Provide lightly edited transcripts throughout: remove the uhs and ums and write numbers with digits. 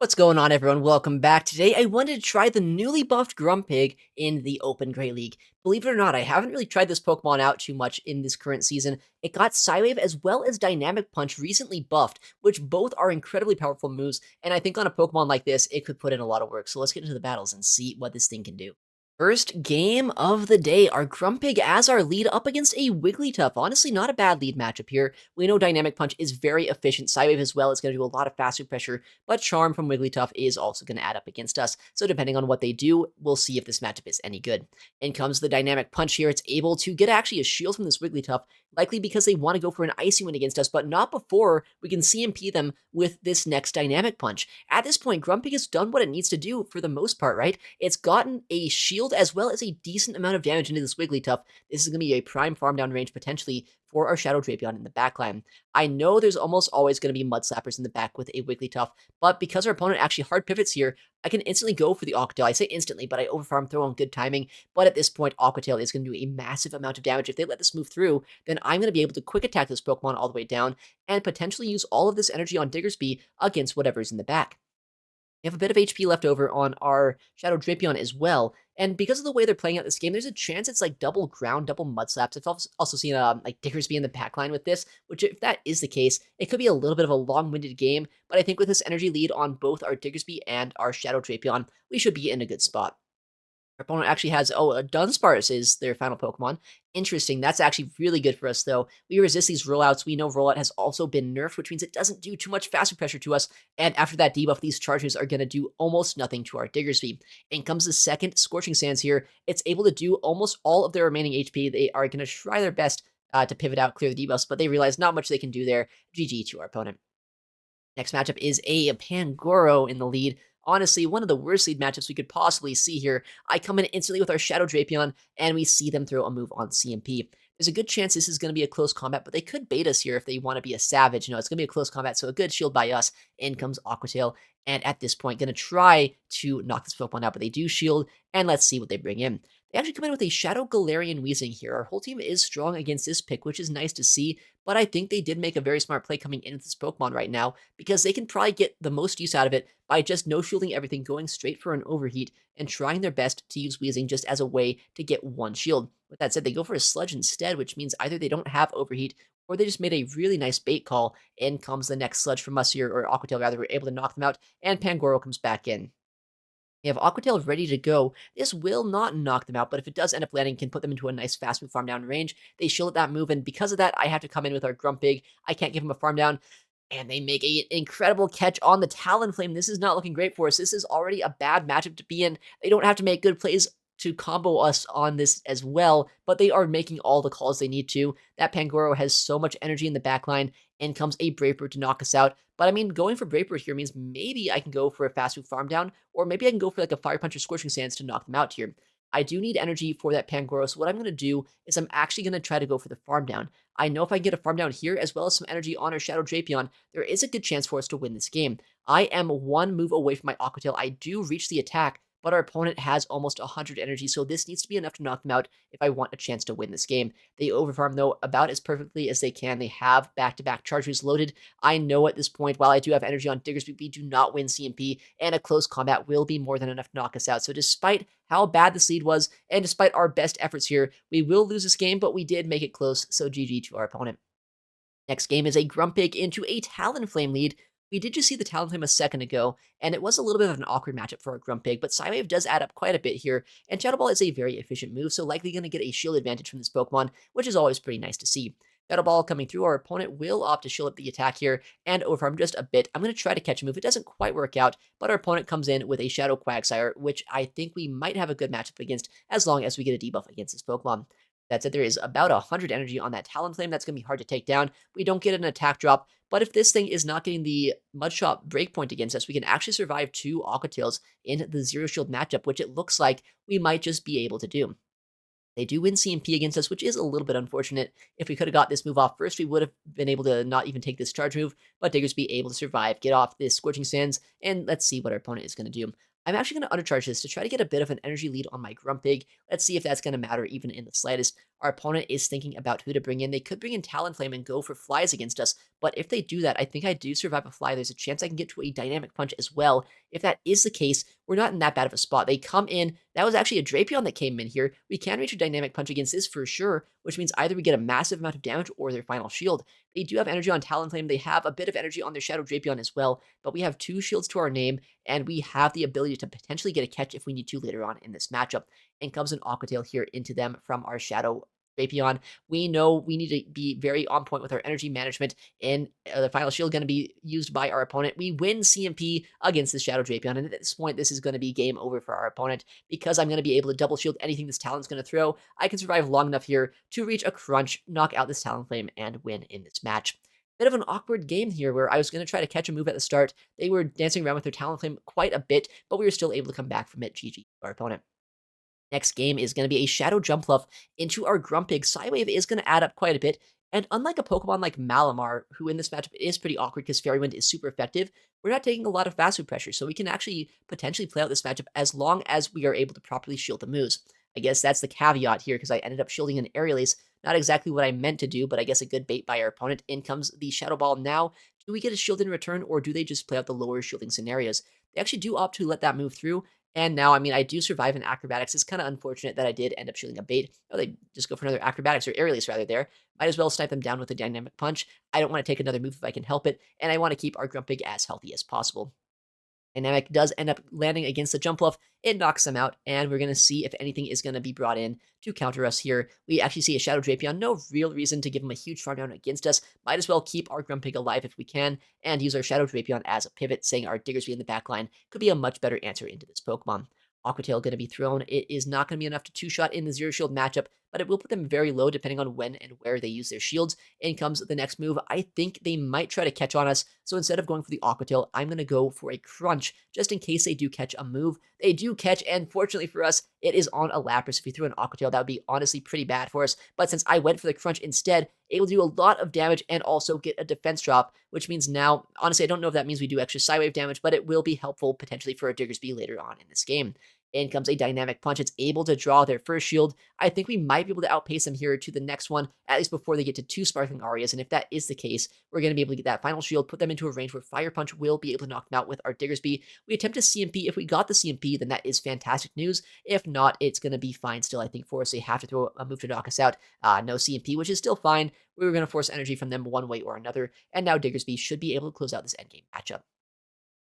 What's going on, everyone? Welcome back. Today, I wanted to try the newly buffed Grumpig in the Open Great League. Believe it or not, I haven't really tried this Pokemon out too much in this current season. It got Psywave as well as Dynamic Punch recently buffed, which both are incredibly powerful moves, and I think on a Pokemon like this, it could put in a lot of work. So let's get into the battles and see what this thing can do. First game of the day, our Grumpig as our lead up against a Wigglytuff. Honestly, not a bad lead matchup here. We know Dynamic Punch is very efficient. Psywave as well is going to do a lot of fast food pressure, but Charm from Wigglytuff is also going to add up against us. So depending on what they do, we'll see if this matchup is any good. In comes the Dynamic Punch here. It's able to get actually a shield from this Wigglytuff, likely because they want to go for an Icy Wind against us, but not before we can CMP them with this next Dynamic Punch. At this point, Grumpig has done what it needs to do for the most part, right? It's gotten a shield as well as a decent amount of damage into this Wigglytuff. This is going to be a prime farm down range potentially for our Shadow Drapion in the backline. I know there's almost always going to be Mud Slappers in the back with a Wigglytuff, but because our opponent actually hard pivots here, I can instantly go for the Aqua Tail. I say instantly, but I overfarm, throw on good timing. But at this point, Aqua Tail is going to do a massive amount of damage. If they let this move through, then I'm going to be able to quick attack this Pokemon all the way down and potentially use all of this energy on Diggersby against whatever's in the back. We have a bit of HP left over on our Shadow Drapion as well, and because of the way they're playing out this game, there's a chance it's like double ground, double mud slaps. I've also seen like Diggersby in the backline with this, which if that is the case, it could be a little bit of a long-winded game, but I think with this energy lead on both our Diggersby and our Shadow Drapion, we should be in a good spot. Our opponent actually has, a Dunsparce is their final Pokemon. Interesting. That's actually really good for us, though. We resist these rollouts. We know rollout has also been nerfed, which means it doesn't do too much faster pressure to us. And after that debuff, these charges are going to do almost nothing to our Diggersby. In comes the second Scorching Sands here. It's able to do almost all of their remaining HP. They are going to try their best to pivot out, clear the debuffs, but they realize not much they can do there. GG to our opponent. Next matchup is a Pangoro in the lead. Honestly, one of the worst lead matchups we could possibly see here. I come in instantly with our Shadow Drapion, and we see them throw a move on CMP. There's a good chance this is going to be a close combat, but they could bait us here if they want to be a savage. It's going to be a close combat, so a good shield by us. In comes Aqua Tail, and at this point, going to try to knock this Pokemon out, but they do shield, and let's see what they bring in. They actually come in with a Shadow Galarian Weezing here. Our whole team is strong against this pick, which is nice to see, but I think they did make a very smart play coming in with this Pokemon right now, because they can probably get the most use out of it by just no-shielding everything, going straight for an Overheat, and trying their best to use Weezing just as a way to get one shield. With that said, they go for a Sludge instead, which means either they don't have Overheat, or they just made a really nice bait call. In comes the next Sludge from us here, or Aqua Tail rather. We're able to knock them out, and Pangoro comes back in. We have Aqua Tail ready to go. This will not knock them out, but if it does end up landing, can put them into a nice fast move farm down range. They shield that move, and because of that, I have to come in with our Grumpig. I can't give him a farm down, and they make an incredible catch on the Talonflame. This is not looking great for us. This is already a bad matchup to be in. They don't have to make good plays to combo us on this as well, but they are making all the calls they need to. That Pangoro has so much energy in the backline, and comes a Brave Bird to knock us out. But I mean, going for Brave Bird here means maybe I can go for a fast food farm down, or maybe I can go for like a Fire Punch or Scorching Sands to knock them out here. I do need energy for that Pangoro, so what I'm going to do is I'm actually going to try to go for the farm down. I know if I get a farm down here, as well as some energy on our Shadow Drapion, there is a good chance for us to win this game. I am one move away from my Aqua Tail. I do reach the attack, but our opponent has almost 100 energy, so this needs to be enough to knock them out if I want a chance to win this game. They overfarm, though, about as perfectly as they can. They have back-to-back charges loaded. I know at this point, while I do have energy on Diggersby, we do not win CMP, and a close combat will be more than enough to knock us out. So despite how bad this lead was, and despite our best efforts here, we will lose this game, but we did make it close, so GG to our opponent. Next game is a Grumpig into a Talonflame lead. We did just see the Talonflame a second ago, and it was a little bit of an awkward matchup for our Grumpig, but Psywave does add up quite a bit here, and Shadow Ball is a very efficient move, so likely going to get a shield advantage from this Pokemon, which is always pretty nice to see. Shadow Ball coming through, our opponent will opt to shield up the attack here, and overfarm just a bit. I'm going to try to catch a move. It doesn't quite work out, but our opponent comes in with a Shadow Quagsire, which I think we might have a good matchup against, as long as we get a debuff against this Pokemon. That said, there is about 100 energy on that Talonflame. That's going to be hard to take down. We don't get an attack drop, but if this thing is not getting the Mudshot breakpoint against us, we can actually survive 2 Aqua Tails in the Zero Shield matchup, which it looks like we might just be able to do. They do win CMP against us, which is a little bit unfortunate. If we could have got this move off first, we would have been able to not even take this charge move, but Diggersby able to survive, get off this Scorching Sands, and let's see what our opponent is going to do. I'm actually going to undercharge this to try to get a bit of an energy lead on my Grumpig. Let's see if that's going to matter even in the slightest. Our opponent is thinking about who to bring in. They could bring in Talonflame and go for flies against us, But if they do that, I think I do survive a fly. There's a chance I can get to a dynamic punch as well. If that is the case, we're not in that bad of a spot. They come in. That was actually a Drapion that came in here. We can reach a dynamic punch against this for sure, which means either we get a massive amount of damage or their final shield. They do have energy on Talonflame. They have a bit of energy on their Shadow Drapion as well, but we have 2 shields to our name, and we have the ability to potentially get a catch if we need to later on in this matchup. And comes an Aqua Tail here into them from our Shadow Drapion. We know we need to be very on point with our energy management, and the final shield going to be used by our opponent. We win CMP against the Shadow Drapion, and at this point, this is going to be game over for our opponent because I'm going to be able to double shield anything this Talon's going to throw. I can survive long enough here to reach a crunch, knock out this Talonflame, and win in this match. Bit of an awkward game here where I was going to try to catch a move at the start. They were dancing around with their Talonflame quite a bit, but we were still able to come back from it. GG, our opponent. Next game is going to be a Shadow Jumpluff into our Grumpig. Psywave is going to add up quite a bit, and unlike a Pokemon like Malamar, who in this matchup is pretty awkward because Fairy Wind is super effective, we're not taking a lot of fast food pressure, so we can actually potentially play out this matchup as long as we are able to properly shield the moves. I guess that's the caveat here because I ended up shielding an Aerialise. Not exactly what I meant to do, but I guess a good bait by our opponent. In comes the Shadow Ball now. Do we get a shield in return, or do they just play out the lower shielding scenarios? They actually do opt to let that move through, and now, I mean, I do survive in acrobatics. It's kind of unfortunate that I did end up shielding a bait. Oh, they just go for another acrobatics or aerialist rather there. Might as well snipe them down with a dynamic punch. I don't want to take another move if I can help it, and I want to keep our Grumpig as healthy as possible. Dynamic does end up landing against the Jumpluff. It knocks them out, and we're going to see if anything is going to be brought in to counter us here. We actually see a Shadow Drapion. No real reason to give him a huge farm down against us. Might as well keep our Grumpig alive if we can, and use our Shadow Drapion as a pivot, saying our Diggersby in the backline could be a much better answer into this Pokemon. Aqua Tail going to be thrown. It is not going to be enough to two-shot in the Zero Shield matchup, but it will put them very low depending on when and where they use their shields. In comes the next move. I think they might try to catch on us, so instead of going for the Aqua Tail, I'm going to go for a Crunch, just in case they do catch a move. They do catch, and fortunately for us, it is on a Lapras. If we threw an Aqua Tail, that would be honestly pretty bad for us, but since I went for the Crunch instead, it will do a lot of damage and also get a defense drop, which means now, honestly, I don't know if that means we do extra Psywave damage, but it will be helpful potentially for a Diggersby later on in this game. In comes a Dynamic Punch. It's able to draw their first shield. I think we might be able to outpace them here to the next one, at least before they get to 2 Sparkling Arias, and if that is the case, we're going to be able to get that final shield, put them into a range where Fire Punch will be able to knock them out with our Diggersby. We attempt a CMP. If we got the CMP, then that is fantastic news. If not, it's going to be fine still, I think, for us. They have to throw a move to knock us out. No CMP, which is still fine. We were going to force energy from them one way or another, and now Diggersby should be able to close out this endgame matchup.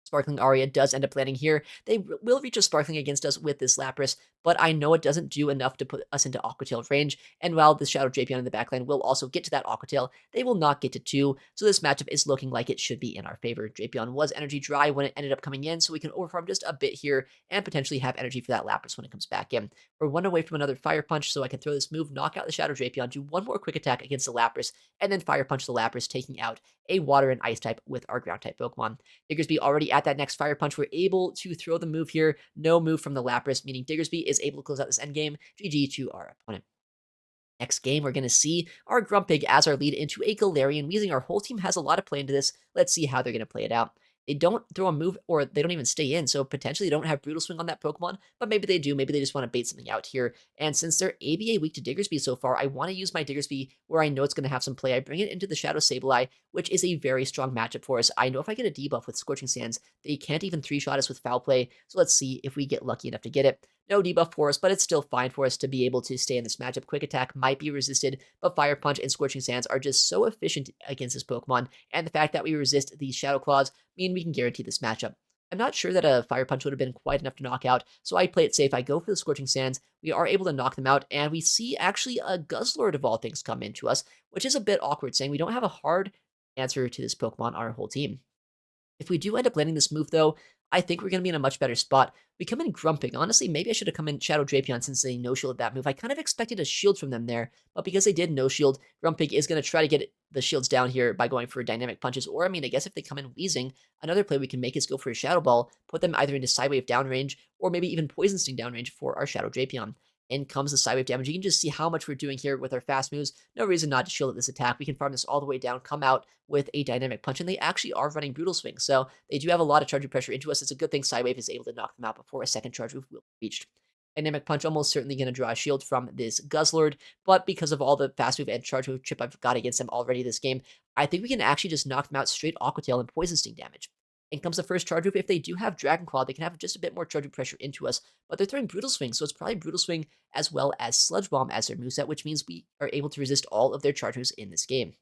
Sparkling Aria does end up landing here. They will reach a Sparkling against us with this Lapras, but I know it doesn't do enough to put us into Aqua Tail range, and while the Shadow Drapion in the backline will also get to that Aqua Tail, they will not get to 2, so this matchup is looking like it should be in our favor. Drapion was energy dry when it ended up coming in, so we can overfarm just a bit here and potentially have energy for that Lapras when it comes back in. We're 1 away from another Fire Punch, so I can throw this move, knock out the Shadow Drapion, do 1 more quick attack against the Lapras, and then Fire Punch the Lapras, taking out a Water and Ice type with our Ground type Pokemon. Diggersby already at that next Fire Punch. We're able to throw the move here. No move from the Lapras, meaning Diggersby is able to close out this endgame. GG to our opponent. Next game, we're going to see our Grumpig as our lead into a Galarian Weezing. Our whole team has a lot of play into this. Let's see how they're going to play it out. They don't throw a move, or they don't even stay in, so potentially they don't have Brutal Swing on that Pokemon, but maybe they do. Maybe they just want to bait something out here. And since they're ABA weak to Diggersby so far, I want to use my Diggersby where I know it's going to have some play. I bring it into the Shadow Sableye, which is a very strong matchup for us. I know if I get a debuff with Scorching Sands, they can't even 3-shot us with Foul Play, so let's see if we get lucky enough to get it. No debuff for us, but it's still fine for us to be able to stay in this matchup. Quick Attack might be resisted, but Fire Punch and Scorching Sands are just so efficient against this Pokemon, and the fact that we resist these Shadow Claws mean we can guarantee this matchup. I'm not sure that a Fire Punch would have been quite enough to knock out, so I play it safe. I go for the Scorching Sands. We are able to knock them out, and we see actually a Guzzlord of all things come into us, which is a bit awkward, saying we don't have a hard answer to this Pokemon on our whole team. If we do end up landing this move, though, I think we're going to be in a much better spot. We come in Grumpig. Honestly, maybe I should have come in Shadow Drapion since they no-shielded that move. I kind of expected a shield from them there, but because they did no-shield, Grumpig is going to try to get the shields down here by going for Dynamic Punches. Or, I mean, I guess if they come in Weezing, another play we can make is go for a Shadow Ball, put them either into Psywave downrange, or maybe even Poison Sting downrange for our Shadow Drapion. In comes the Psywave damage. You can just see how much we're doing here with our fast moves. No reason not to shield at this attack. We can farm this all the way down, come out with a Dynamic Punch, and they actually are running Brutal Swing, so they do have a lot of charging pressure into us. It's a good thing Psywave is able to knock them out before a second charge move will be reached. Dynamic Punch almost certainly going to draw a shield from this Guzzlord, but because of all the fast move and charge move chip I've got against them already this game, I think we can actually just knock them out straight Aqua Tail and Poison Sting damage. In comes the first charge move. If they do have Dragon Claw, they can have just a bit more charge move pressure into us, but they're throwing Brutal Swing, so it's probably Brutal Swing as well as Sludge Bomb as their moveset, which means we are able to resist all of their charge moves in this game.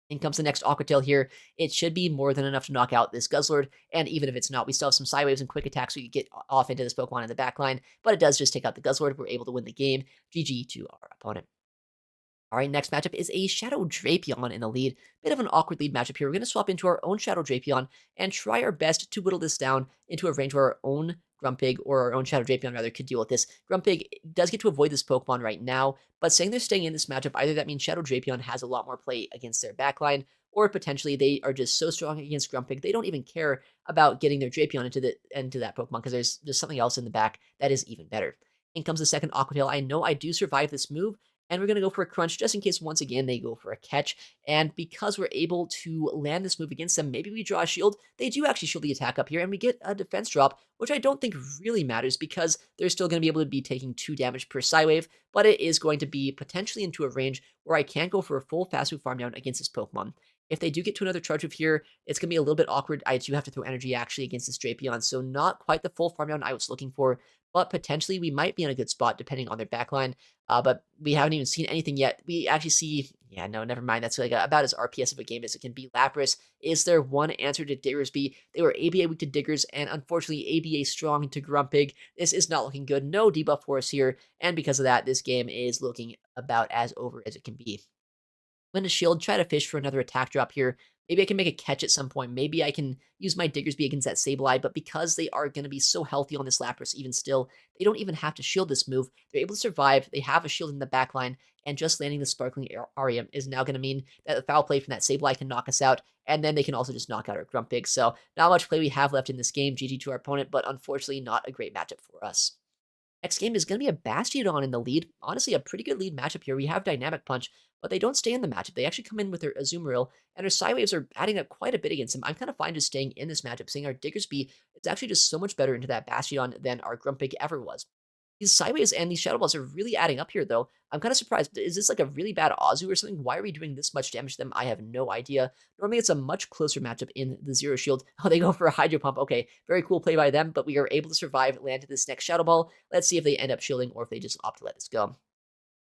In comes the next Aqua Tail here. It should be more than enough to knock out this Guzzlord, and even if it's not, we still have some Psy Waves and Quick Attacks so we can get off into this Pokemon in the back line, but it does just take out the Guzzlord. We're able to win the game. GG to our opponent. All right, next matchup is a Shadow Drapion in the lead. Bit of an awkward lead matchup here. We're going to swap into our own Shadow Drapion and try our best to whittle this down into a range where our own Grumpig, or our own Shadow Drapion rather, could deal with this. Grumpig does get to avoid this Pokemon right now, but saying they're staying in this matchup, either that means Shadow Drapion has a lot more play against their backline, or potentially they are just so strong against Grumpig, they don't even care about getting their Drapion into that Pokemon, because there's something else in the back that is even better. In comes the second Aqua Tail. I know I do survive this move, and we're going to go for a crunch just in case once again they go for a catch. And because we're able to land this move against them, maybe we draw a shield. They do actually shield the attack up here, and we get a defense drop, which I don't think really matters because they're still going to be able to be taking 2 damage per Psy Wave, but it is going to be potentially into a range where I can't go for a full fast move farm down against this Pokemon. If they do get to another charge move here, it's going to be a little bit awkward. I do have to throw energy actually against this Drapion, so not quite the full farm down I was looking for, but potentially we might be in a good spot depending on their backline. But we haven't even seen anything yet. We actually see, yeah, no, never mind. That's like about as RPS of a game as it can be. Lapras is their one answer to Diggersby. They were ABA weak to Diggers, and unfortunately ABA strong to Grumpig. This is not looking good. No debuff for us here, and because of that, this game is looking about as over as it can be. I'm going to shield, try to fish for another attack drop here. Maybe I can make a catch at some point. Maybe I can use my Diggersby against that Sableye, but because they are going to be so healthy on this Lapras even still, they don't even have to shield this move. They're able to survive. They have a shield in the back line, and just landing the Sparkling Aria is now going to mean that the foul play from that Sableye can knock us out, and then they can also just knock out our Grumpig. So not much play we have left in this game. GG to our opponent, but unfortunately not a great matchup for us. Next game is going to be a Bastiodon in the lead. Honestly, a pretty good lead matchup here. We have Dynamic Punch, but they don't stay in the matchup. They actually come in with their Azumarill, and our Psy Waves are adding up quite a bit against them. I'm kind of fine just staying in this matchup, seeing our Diggersby is actually just so much better into that Bastiodon than our Grumpig ever was. These Psy Waves and these Shadow Balls are really adding up here, though. I'm kind of surprised. Is this like a really bad Azu or something? Why are we doing this much damage to them? I have no idea. Normally, it's a much closer matchup in the Zero Shield. Oh, they go for a Hydro Pump. Okay, very cool play by them, but we are able to survive, land to this next Shadow Ball. Let's see if they end up shielding or if they just opt to let this go.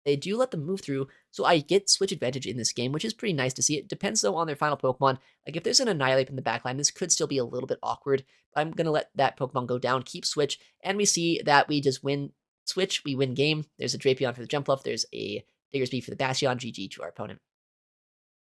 They do let them move through, so I get switch advantage in this game, which is pretty nice to see. It depends, though, on their final Pokemon. Like, if there's an Annihilate in the backline, this could still be a little bit awkward. But I'm going to let that Pokemon go down, keep switch, and we see that we just win switch, we win game. There's a Drapion for the Jumpluff, there's a Diggersby for the Bastion, GG to our opponent.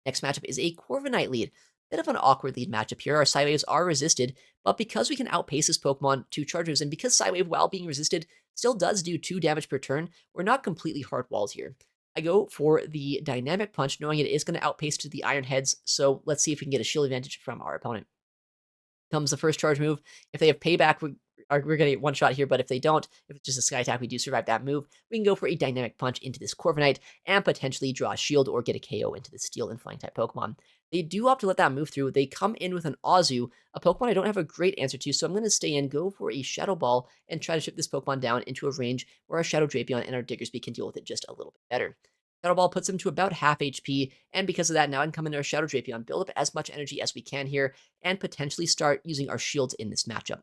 Next matchup is a Corviknight lead. Bit of an awkward lead matchup here. Our Psy Waves are resisted, but because we can outpace this Pokemon to charges, and because Psy Wave, while being resisted, still does do 2 damage per turn, we're not completely hard walls here. I go for the Dynamic Punch, knowing it is going to outpace to the Iron Heads, so let's see if we can get a shield advantage from our opponent. Comes the first charge move. If they have payback, we're going to get one shot here, but if they don't, if it's just a Sky Attack, we do survive that move. We can go for a Dynamic Punch into this Corviknight and potentially draw a shield or get a KO into the Steel and Flying type Pokemon. They do opt to let that move through. They come in with an Azu, a Pokemon I don't have a great answer to, so I'm going to stay in, go for a Shadow Ball, and try to ship this Pokemon down into a range where our Shadow Drapion and our Diggersby can deal with it just a little bit better. Shadow Ball puts him to about half HP, and because of that, now I can come into our Shadow Drapion, build up as much energy as we can here, and potentially start using our shields in this matchup.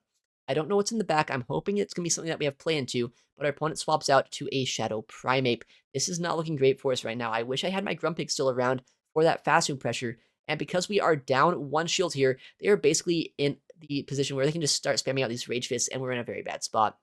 I don't know what's in the back. I'm hoping it's going to be something that we have play into, but our opponent swaps out to a Shadow Primeape. This is not looking great for us right now. I wish I had my Grumpig still around for that fast move pressure, and because we are down 1 shield here, they are basically in the position where they can just start spamming out these Rage Fists, and we're in a very bad spot.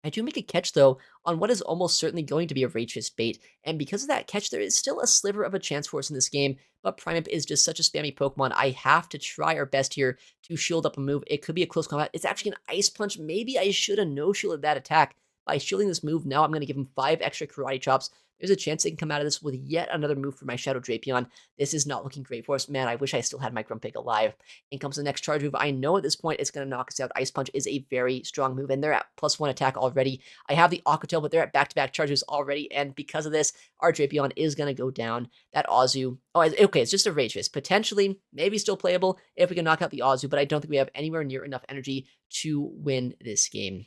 I do make a catch, though, on what is almost certainly going to be a Rage Fist bait, and because of that catch, there is still a sliver of a chance for us in this game, but Primeape is just such a spammy Pokemon. I have to try our best here to shield up a move. It could be a close combat. It's actually an Ice Punch. Maybe I should have no-shielded that attack. By shielding this move, now I'm going to give him 5 extra Karate Chops. There's a chance they can come out of this with yet another move for my Shadow Drapion. This is not looking great for us. Man, I wish I still had my Grumpig alive. In comes the next charge move. I know at this point it's going to knock us out. Ice Punch is a very strong move, and they're at +1 attack already. I have the Aqua Tail, but they're at back-to-back charges already, and because of this, our Drapion is going to go down. That Azu... Oh, okay, it's just a Rage Fist. Potentially, maybe still playable if we can knock out the Azu, but I don't think we have anywhere near enough energy to win this game.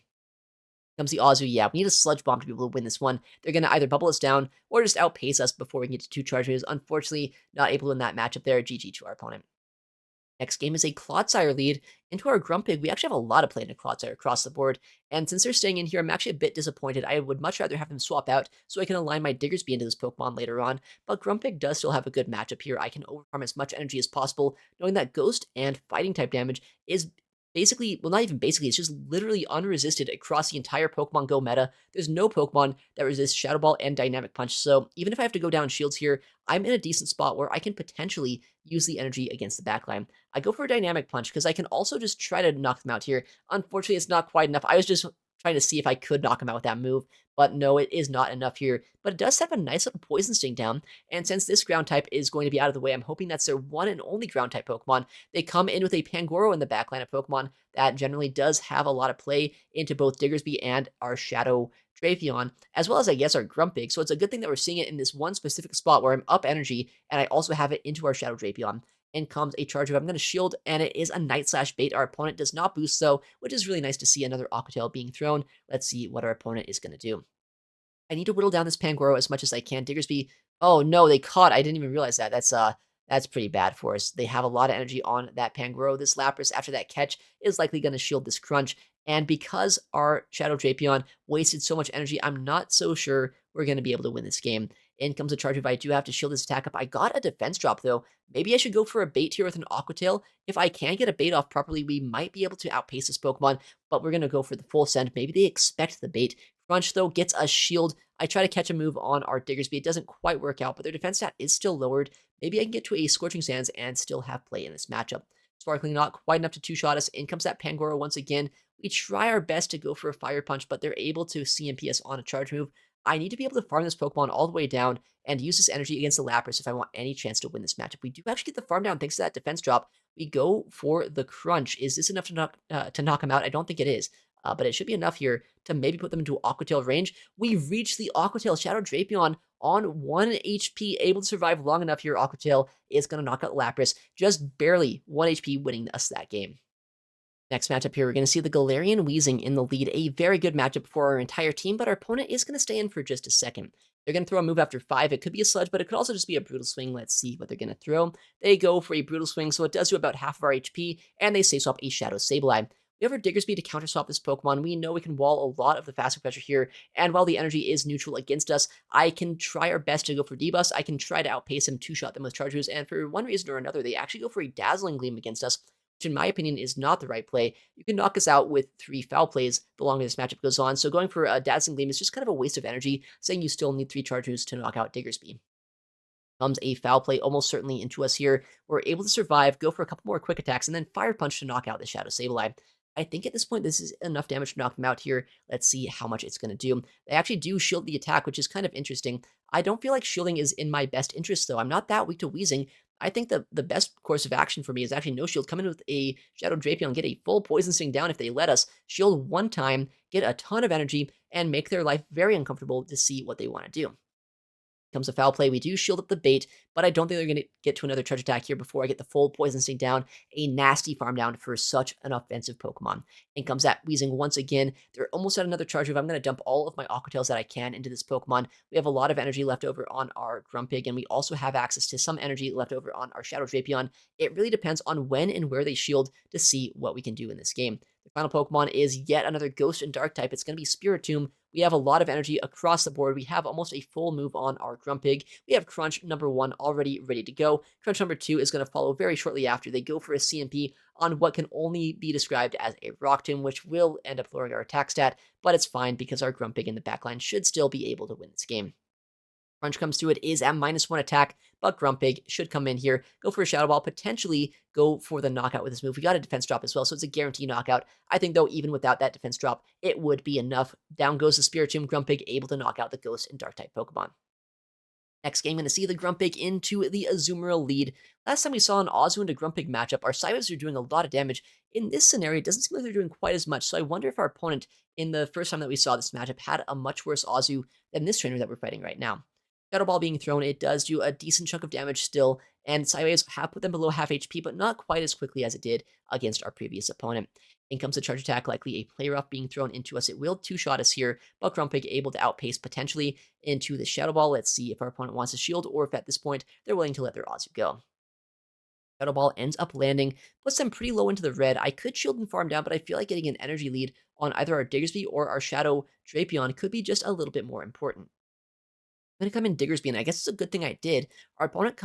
Comes the Azu, yeah, we need a Sludge Bomb to be able to win this one. They're going to either bubble us down or just outpace us before we can get to 2 charge moves. Unfortunately, not able to win that matchup there. GG to our opponent. Next game is a Clodsire lead. Into our Grumpig, we actually have a lot of play into Clodsire across the board, and since they're staying in here, I'm actually a bit disappointed. I would much rather have them swap out so I can align my Diggersby into this Pokemon later on, but Grumpig does still have a good matchup here. I can overfarm as much energy as possible, knowing that Ghost and Fighting type damage is basically, well, not even basically, it's just literally unresisted across the entire Pokemon Go meta. There's no Pokemon that resists Shadow Ball and Dynamic Punch, so even if I have to go down shields here, I'm in a decent spot where I can potentially use the energy against the backline. I go for a Dynamic Punch because I can also just try to knock them out here. Unfortunately, it's not quite enough. I was just trying to see if I could knock him out with that move, but no, it is not enough here. But it does have a nice little Poison Sting down, and since this ground type is going to be out of the way, I'm hoping that's their one and only ground type Pokemon. They come in with a Pangoro in the backline of Pokemon that generally does have a lot of play into both Diggersby and our Shadow Drapion, as well as, I guess, our Grumpig. So it's a good thing that we're seeing it in this one specific spot where I'm up energy, and I also have it into our Shadow Drapion. In comes a charge of I'm going to shield, and it is a Night Slash bait. Our opponent does not boost, though, which is really nice to see another Aqua Tail being thrown. Let's see what our opponent is going to do. I need to whittle down this Pangoro as much as I can. Diggersby, oh no, they caught. I didn't even realize that. That's pretty bad for us. They have a lot of energy on that Pangoro. This Lapras, after that catch, is likely going to shield this Crunch. And because our Shadow Drapion wasted so much energy, I'm not so sure we're going to be able to win this game. In comes a charge if I do have to shield this attack up. I got a defense drop, though. Maybe I should go for a bait here with an Aqua Tail. If I can get a bait off properly, we might be able to outpace this Pokemon, but we're going to go for the full send. Maybe they expect the bait. Crunch, though, gets a shield. I try to catch a move on our Diggersby. It doesn't quite work out, but their defense stat is still lowered. Maybe I can get to a Scorching Sands and still have play in this matchup. Sparkling not quite enough to two-shot us. In comes that Pangoro once again. We try our best to go for a Fire Punch, but they're able to CMP us on a charge move. I need to be able to farm this Pokemon all the way down and use this energy against the Lapras if I want any chance to win this matchup. We do actually get the farm down thanks to that defense drop. We go for the Crunch. Is this enough to knock him out? I don't think it is. But it should be enough here to maybe put them into Aqua Tail range. We reach the Aqua Tail. Shadow Drapion on 1 HP, able to survive long enough here. Aqua Tail is going to knock out Lapras, just barely 1 HP winning us that game. Next matchup here, we're going to see the Galarian Weezing in the lead. A very good matchup for our entire team, but our opponent is going to stay in for just a second. They're going to throw a move after 5. It could be a Sludge, but it could also just be a Brutal Swing. Let's see what they're going to throw. They go for a Brutal Swing, so it does do about half of our HP, and they Safe Swap a Shadow Sableye. We have our Diggersby to counter swap this Pokemon. We know we can wall a lot of the fast pressure here, and while the energy is neutral against us, I can try our best to go for Debust. I can try to outpace them, two-shot them with charge moves, and for one reason or another, they actually go for a Dazzling Gleam against us, which in my opinion is not the right play. You can knock us out with 3 foul plays the longer this matchup goes on, so going for a Dazzling Gleam is just kind of a waste of energy, saying you still need 3 charge moves to knock out Diggersby. Comes a foul play almost certainly into us here. We're able to survive, go for a couple more quick attacks, and then Fire Punch to knock out the Shadow Sableye. I think at this point this is enough damage to knock them out here. Let's see how much it's going to do. They actually do shield the attack, which is kind of interesting. I don't feel like shielding is in my best interest, though. I'm not that weak to Weezing. I think the best course of action for me is actually no shield. Come in with a Shadow Drapion, get a full Poison Sting down if they let us, shield one time, get a ton of energy, and make their life very uncomfortable to see what they want to do. Comes a foul play. We do shield up the bait, but I don't think they're going to get to another charge attack here before I get the full Poison Sting down. A nasty farm down for such an offensive Pokemon. In comes that Weezing once again. They're almost at another charge move. I'm going to dump all of my Aqua Tails that I can into this Pokemon. We have a lot of energy left over on our Grumpig, and we also have access to some energy left over on our Shadow Drapion. It really depends on when and where they shield to see what we can do in this game. The final Pokemon is yet another Ghost and Dark type. It's going to be Spiritomb. We have a lot of energy across the board. We have almost a full move on our Grumpig. We have Crunch number 1 already ready to go. Crunch number 2 is going to follow very shortly after. They go for a CMP on what can only be described as a Rock Tomb, which will end up lowering our attack stat, but it's fine because our Grumpig in the backline should still be able to win this game. Crunch comes to it, is at -1 attack, but Grumpig should come in here, go for a Shadow Ball, potentially go for the knockout with this move. We got a defense drop as well, so it's a guaranteed knockout. I think, though, even without that defense drop, it would be enough. Down goes the Spiritomb. Grumpig able to knock out the Ghost and Dark-type Pokemon. Next game, going to see the Grumpig into the Azumarill lead. Last time we saw an Azu into Grumpig matchup, our Psywaves are doing a lot of damage. In this scenario, it doesn't seem like they're doing quite as much, so I wonder if our opponent, in the first time that we saw this matchup, had a much worse Azu than this trainer that we're fighting right now. Shadow Ball being thrown, it does do a decent chunk of damage still, and Sidewaves have put them below half HP, but not quite as quickly as it did against our previous opponent. In comes the charge attack, likely a play rough being thrown into us. It will two-shot us here, but Grumpig able to outpace potentially into the Shadow Ball. Let's see if our opponent wants to shield or if at this point they're willing to let their Azu go. Shadow Ball ends up landing, puts them pretty low into the red. I could shield and farm down, but I feel like getting an energy lead on either our Diggersby or our Shadow Drapion could be just a little bit more important. I'm gonna come in Diggersby, and I guess it's a good thing I did. Our opponent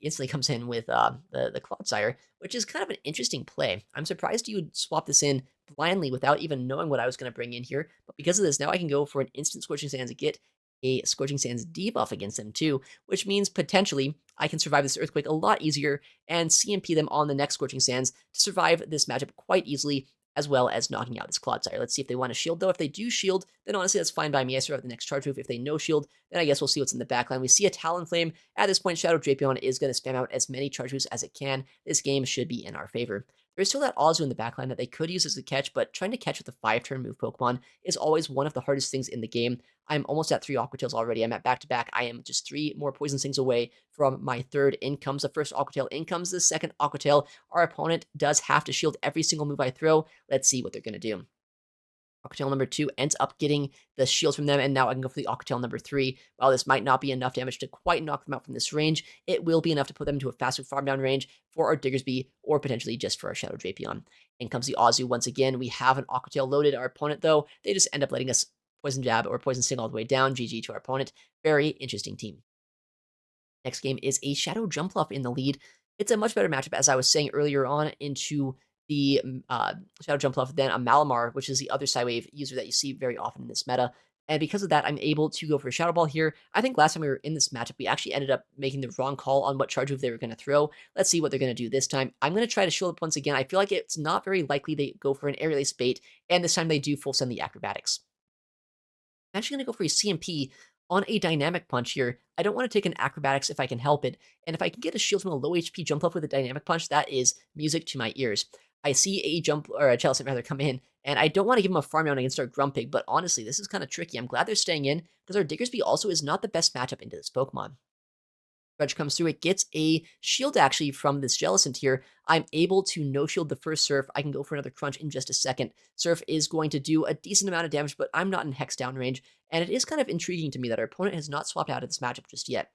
instantly comes in with the Clodsire, which is kind of an interesting play. I'm surprised you would swap this in blindly without even knowing what I was going to bring in here. But because of this, now I can go for an instant Scorching Sands and get a Scorching Sands debuff against them too, which means potentially I can survive this Earthquake a lot easier and CMP them on the next Scorching Sands to survive this matchup quite easily, as well as knocking out this Clodsire. Let's see if they want to shield, though. If they do shield, then honestly, that's fine by me. I survive the next charge move. If they no shield, then I guess we'll see what's in the backline. We see a Talonflame. At this point, Shadow Drapion is going to spam out as many charge moves as it can. This game should be in our favor. There's still that Azu in the backline that they could use as a catch, but trying to catch with a 5-turn move Pokemon is always one of the hardest things in the game. I'm almost at 3 Aqua Tails already. I'm at back-to-back. I am just 3 more Poison Stings away from my third. In comes the first Aqua Tail. In comes the second Aqua Tail. Our opponent does have to shield every single move I throw. Let's see what they're going to do. Aqua Tail number 2 ends up getting the shields from them, and now I can go for the Aqua Tail number 3. While this might not be enough damage to quite knock them out from this range, it will be enough to put them into a faster farm down range for our Diggersby, or potentially just for our Shadow Drapion. In comes the Azu once again. We have an Aqua Tail loaded. Our opponent, though, they just end up letting us Poison Jab or Poison Sting all the way down. GG to our opponent. Very interesting team. Next game is a Shadow Jumpluff in the lead. It's a much better matchup, as I was saying earlier on, into the Shadow Jumpluff than a Malamar, which is the other Psywave user that you see very often in this meta. And because of that, I'm able to go for a Shadow Ball here. I think last time we were in this matchup, we actually ended up making the wrong call on what charge move they were going to throw. Let's see what they're going to do this time. I'm going to try to shield up once again. I feel like it's not very likely they go for an Aerial Ace bait, and this time they do full send the Acrobatics. I'm actually going to go for a CMP on a Dynamic Punch here. I don't want to take an Acrobatics if I can help it, and if I can get a shield from a low HP Jumpluff with a Dynamic Punch, that is music to my ears. I see a Chelseant rather come in, and I don't want to give him a farm down against our Grumpig, but honestly, this is kind of tricky. I'm glad they're staying in, because our Diggersby also is not the best matchup into this Pokemon. Grudge comes through. It gets a shield actually from this Jellicent here. I'm able to no-shield the first Surf. I can go for another Crunch in just a second. Surf is going to do a decent amount of damage, but I'm not in Hex down range, and it is kind of intriguing to me that our opponent has not swapped out of this matchup just yet.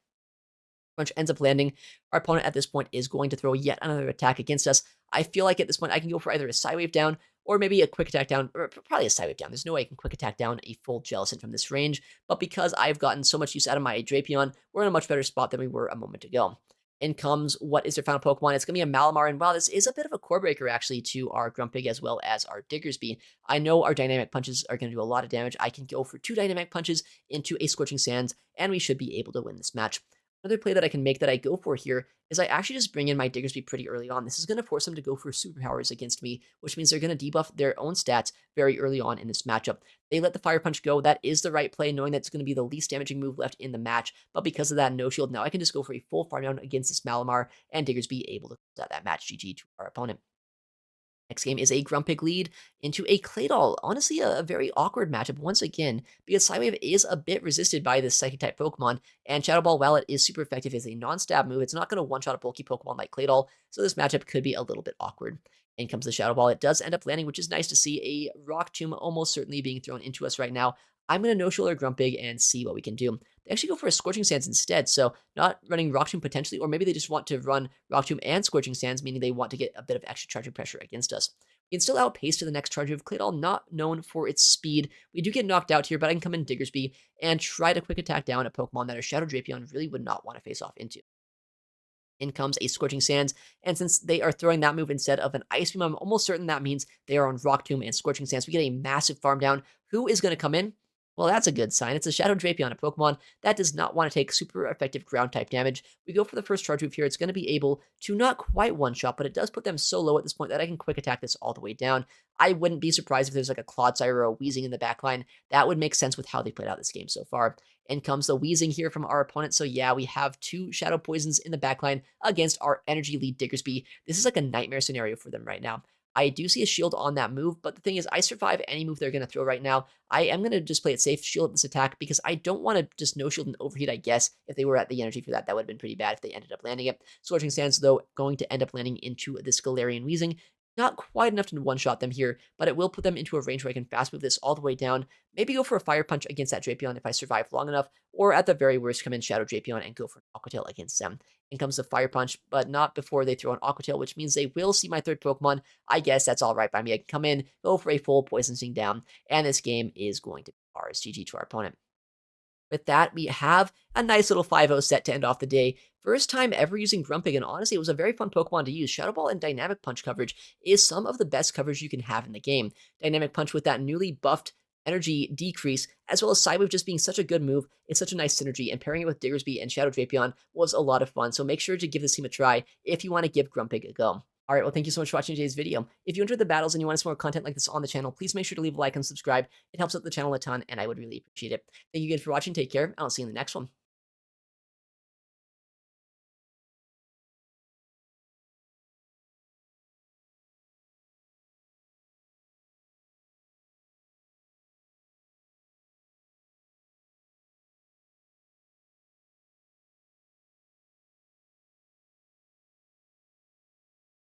Crunch ends up landing. Our opponent at this point is going to throw yet another attack against us. I feel like at this point I can go for either a Psywave down or maybe a quick attack down, or probably a Psywave down. There's no way I can quick attack down a full Jellicent from this range, but because I've gotten so much use out of my Drapion, we're in a much better spot than we were a moment ago. In comes what is their final Pokemon. It's going to be a Malamar, and wow, this is a bit of a core breaker actually to our Grumpig as well as our Diggersby. I know our Dynamic Punches are going to do a lot of damage. I can go for 2 Dynamic Punches into a Scorching Sands, and we should be able to win this match. Another play that I can make that I go for here is I actually just bring in my Diggersby pretty early on. This is going to force them to go for superpowers against me, which means they're going to debuff their own stats very early on in this matchup. They let the Fire Punch go. That is the right play, knowing that it's going to be the least damaging move left in the match. But because of that no shield, now I can just go for a full farm down against this Malamar, and Diggersby able to close out that match. GG to our opponent. Next game is a Grumpig lead into a Claydol. Honestly, a very awkward matchup once again, because Psywave is a bit resisted by this Psychic-type Pokemon, and Shadow Ball, while it is super effective as a non-stab move, it's not going to one-shot a bulky Pokemon like Claydol, so this matchup could be a little bit awkward. In comes the Shadow Ball. It does end up landing, which is nice to see. A Rock Tomb almost certainly being thrown into us right now. I'm going to no-shield our Grumpig and see what we can do. They actually go for a Scorching Sands instead, so not running Rock Tomb potentially, or maybe they just want to run Rock Tomb and Scorching Sands, meaning they want to get a bit of extra charging pressure against us. We can still outpace to the next charge move. Claydol not known for its speed. We do get knocked out here, but I can come in Diggersby and try to quick attack down a Pokemon that a Shadow Drapion really would not want to face off into. In comes a Scorching Sands, and since they are throwing that move instead of an Ice Beam, I'm almost certain that means they are on Rock Tomb and Scorching Sands. We get a massive farm down. Who is going to come in? Well, that's a good sign. It's a Shadow Drapion, a Pokemon that does not want to take super effective ground-type damage. We go for the first charge move here. It's going to be able to not quite one-shot, but it does put them so low at this point that I can quick attack this all the way down. I wouldn't be surprised if there's like a Clodsire or a Weezing in the backline. That would make sense with how they played out this game so far. In comes the Weezing here from our opponent. So yeah, we have 2 Shadow Poisons in the backline against our Energy Lead Diggersby. This is like a nightmare scenario for them right now. I do see a shield on that move, but the thing is, I survive any move they're going to throw right now. I am going to just play it safe, shield this attack, because I don't want to just no-shield and overheat, I guess. If they were at the energy for that, that would have been pretty bad if they ended up landing it. Scorching Sands, though, going to end up landing into this Galarian Weezing. Not quite enough to one-shot them here, but it will put them into a range where I can fast move this all the way down. Maybe go for a Fire Punch against that Drapion if I survive long enough, or at the very worst, come in Shadow Drapion and go for an Aqua Tail against them. In comes the Fire Punch, but not before they throw an Aqua Tail, which means they will see my third Pokemon. I guess that's all right by me. I can come in, go for a full Poison Sting down, and this game is going to be ours. GG to our opponent. With that, we have a nice little 5-0 set to end off the day. First time ever using Grumpig, and honestly, it was a very fun Pokemon to use. Shadow Ball and Dynamic Punch coverage is some of the best coverage you can have in the game. Dynamic Punch with that newly buffed energy decrease, as well as Psywave just being such a good move. It's such a nice synergy, and pairing it with Diggersby and Shadow Drapion was a lot of fun, so make sure to give this team a try if you want to give Grumpig a go. All right, well, thank you so much for watching today's video. If you enjoyed the battles and you want some more content like this on the channel, please make sure to leave a like and subscribe. It helps out the channel a ton, and I would really appreciate it. Thank you again for watching. Take care, and I'll see you in the next one.